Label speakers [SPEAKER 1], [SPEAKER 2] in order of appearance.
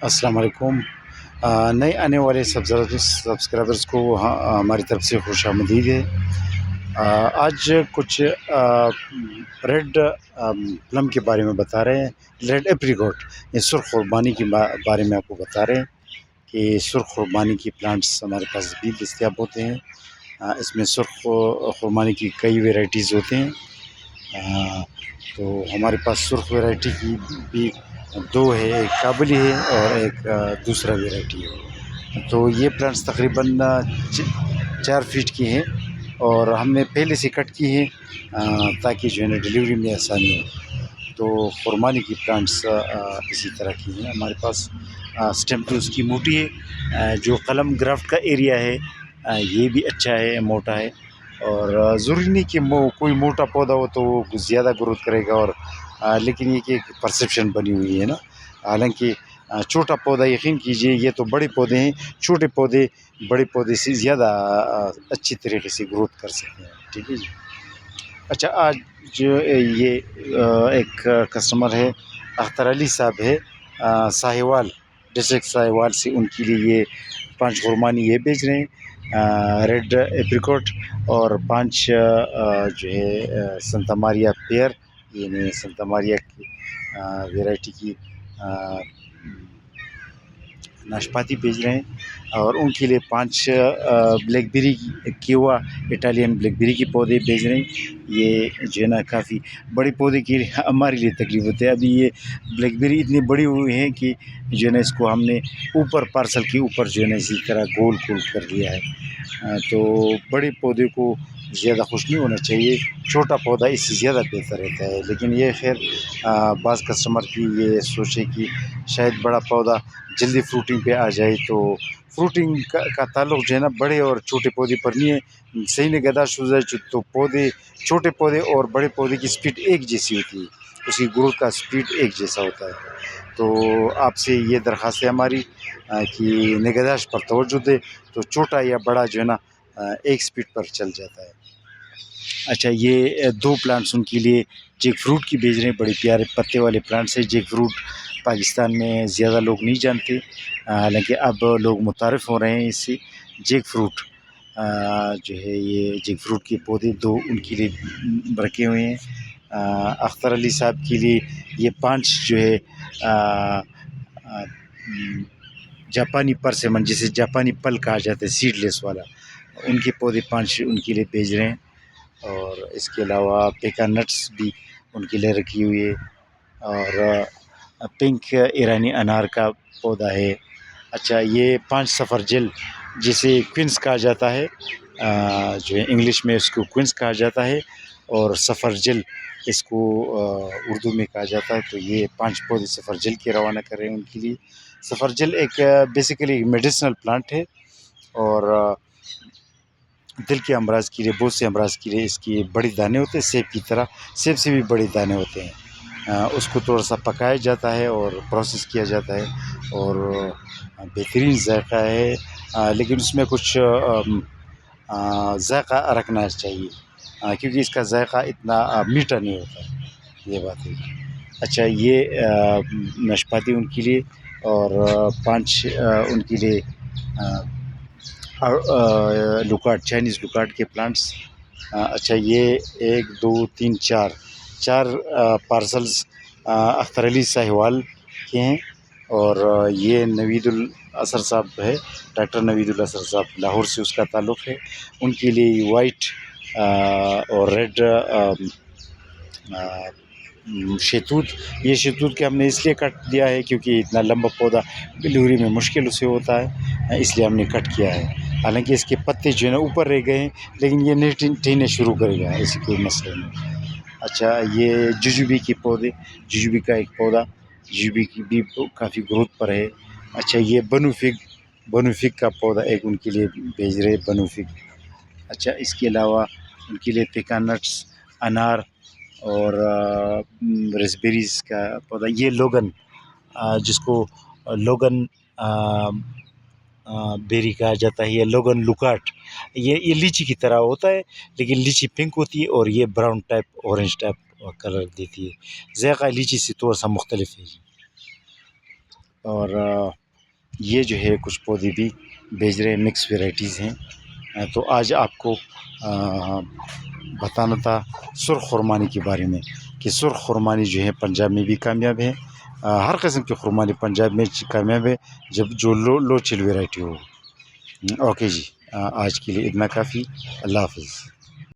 [SPEAKER 1] السلام علیکم۔ نئے آنے والے سبسکرائبرز کو ہماری طرف سے خوش آمدید ہے۔ آج کچھ ریڈ پلم کے بارے میں بتا رہے ہیں، ریڈ ایپریکوٹ، یہ سرخ خربانی کے بارے میں آپ کو بتا رہے ہیں کہ سرخ خربانی کی پلانٹس ہمارے پاس بھی دستیاب ہوتے ہیں۔ اس میں سرخ خربانی کی کئی ویرائٹیز ہوتے ہیں۔ تو ہمارے پاس سرخ ویرائٹی کی بھی دو ہے، ایک کابلی ہے اور ایک دوسرا ویرائٹی ہے۔ تو یہ پلانٹس تقریباً 4 فٹ کی ہیں اور ہم نے پہلے سے کٹ کی ہیں تاکہ جو ہے نا ڈلیوری میں آسانی ہو۔ تو خرمانی کی پلانٹس اسی طرح کی ہیں ہمارے پاس۔ سٹیم تو اس کی موٹی ہے، جو قلم گرافٹ کا ایریا ہے یہ بھی اچھا ہے، موٹا ہے، اور ضروری نہیں کہ کوئی موٹا پودا ہو تو وہ زیادہ گروتھ کرے گا، اور لیکن یہ کہ ایک پرسیپشن بنی ہوئی ہے نا۔ حالانکہ چھوٹا پودا یقین کیجئے یہ تو بڑے پودے ہیں، چھوٹے پودے بڑے پودے سے زیادہ اچھی طریقے سے گروتھ کر سکتے ہیں، ٹھیک ہے جی۔ اچھا، آج جو یہ ایک کسٹمر ہے اختر علی صاحب ہے، ساہیوال ڈسٹرکٹ ساہیوال سے، ان کے لیے یہ 5 خرمانی یہ بیچ رہے ہیں، ریڈ ایپریکوٹ، اور 5 جو ہے سنتا ماریا پیئر، یعنی سنتا ماریا کی ویرائٹی کی ناشپاتی بیچ رہے ہیں، اور ان کے لیے 5 بلیک بیری کیوا اٹالین بلیک بیری کے پودے بیچ رہے ہیں۔ یہ جو ہے نا کافی بڑے پودے کے لیے ہمارے لیے تکلیف ہوتے ہے۔ ابھی یہ بلیک بیری اتنی بڑی ہوئی ہیں کہ جو ہے نا اس کو ہم نے اوپر پارسل کے اوپر جو ہے نا اسی طرح گول گول کر لیا ہے۔ تو بڑے پودے کو زیادہ خوش نہیں ہونا چاہیے، چھوٹا پودا اس سے زیادہ بہتر رہتا ہے، لیکن یہ خیر بعض کسٹمر کی یہ سوچے کہ شاید بڑا پودا جلدی فروٹنگ پہ آ جائے، تو فروٹنگ کا تعلق جو ہے نا بڑے اور چھوٹے پودے پر نہیں ہے۔ صحیح نگہداشت ہو جائے تو پودے، چھوٹے پودے اور بڑے پودے کی سپیڈ ایک جیسی ہوتی ہے، اس کی گروتھ کا سپیڈ ایک جیسا ہوتا ہے۔ تو آپ سے یہ درخواست ہے ہماری کہ نگہداشت پر توجہ دے، تو چھوٹا یا بڑا جو ہے نا ایک سپیڈ پر چل جاتا ہے۔ اچھا، یہ 2 پلانٹس ان کے لیے جیک فروٹ کی بیچ رہے ہیں، بڑے پیارے پتے والے پلانٹس ہیں۔ جیک فروٹ پاکستان میں زیادہ لوگ نہیں جانتے، حالانکہ اب لوگ متعارف ہو رہے ہیں اس سے۔ جیک فروٹ جو ہے، یہ جیک فروٹ کے پودے 2 ان کے لیے رکھے ہوئے ہیں۔ اختر علی صاحب کے لیے یہ 5 جو ہے جاپانی پرسمن، جسے جاپانی پل کہا جاتا ہے، سیڈ لیس والا، ان کے پودے 5 ان کے لیے بھیج رہے ہیں۔ اور اس کے علاوہ پیکا نٹس بھی ان کے لیے رکھی ہوئی ہے، اور پنک ایرانی انار کا پودا ہے۔ اچھا، یہ 5 سفرجل، جسے کوئنس کہا جاتا ہے، جو ہے انگلش میں اس کو کوئنس کہا جاتا ہے، اور سفرجل اس کو اردو میں کہا جاتا ہے۔ تو یہ 5 پودے سفرجل کے روانہ کر رہے ہیں ان کے لیے۔ سفرجل ایک بیسیکلی میڈیسنل پلانٹ ہے، اور دل کے امراض کے لیے، بہت سے امراض کے لیے اس کی بڑے دانے ہوتے ہیں، سیب کی طرح، سیب سے بھی بڑے دانے ہوتے ہیں۔ اس کو تھوڑا سا پکایا جاتا ہے اور پروسیس کیا جاتا ہے، اور بہترین ذائقہ ہے، لیکن اس میں کچھ ذائقہ رکھنا چاہیے، کیونکہ اس کا ذائقہ اتنا میٹھا نہیں ہوتا، یہ بات ہے۔ اچھا، یہ ناشپاتی ان کے لیے، اور 5 ان کے لیے لوکارٹ، چائنیز لوکارٹ کے پلانٹس۔ اچھا، یہ 1 2 3 4 پارسلز اختر علی ساہیوال کے ہیں، اور یہ نوید الاثر صاحب ہے، ڈاکٹر نوید الاثر صاحب، لاہور سے اس کا تعلق ہے۔ ان کے لیے وائٹ اور ریڈ شہتوت، یہ شہتوت کے ہم نے اس لیے کٹ دیا ہے کیونکہ اتنا لمبا پودا ڈلیوری میں مشکل سے ہوتا ہے، اس لیے ہم نے کٹ کیا ہے۔ حالانکہ اس کے پتے جو ہے نا اوپر رہ گئے ہیں، لیکن یہ نہیں ٹہنے شروع کرے گا، ایسی کوئی مسئلہ نہیں۔ اچھا، یہ ججوبی کے پودے، ججوبی کا ایک پودا، ججوبی کی بھی کافی گروتھ پر ہے۔ اچھا، یہ بنو فگ کا پودا ایک ان کے لیے بھیج رہے، بنو فگ۔ اچھا، اس کے علاوہ ان کے لیے پیکا نٹس، انار، اور ریسبیریز کا پودا، یہ لوگن، جس کو لوگن بیری کہا جاتا ہے، یہ لوگن لوکارٹ، یہ لیچی کی طرح ہوتا ہے، لیکن لیچی پنک ہوتی ہے اور یہ brown type, orange type colour دیتی ہے۔ ذائقہ لیچی سے تھوڑا سا مختلف ہے جی۔ اور یہ جو ہے کچھ پودے بھی بھیج رہے ہیں، مکس ویرائٹیز ہیں. تو آج آپ کو بتانا تھا سرخ خرمانی کے بارے میں کہ سرخ خرمانی جو ہے پنجاب میں بھی کامیاب ہے. ہر قسم کی خرمانی پنجاب میں کامیاب ہے جب جو لو چل ویرائٹی ہو. اوکے جی، آج کے لیے اتنا کافی. اللہ حافظ.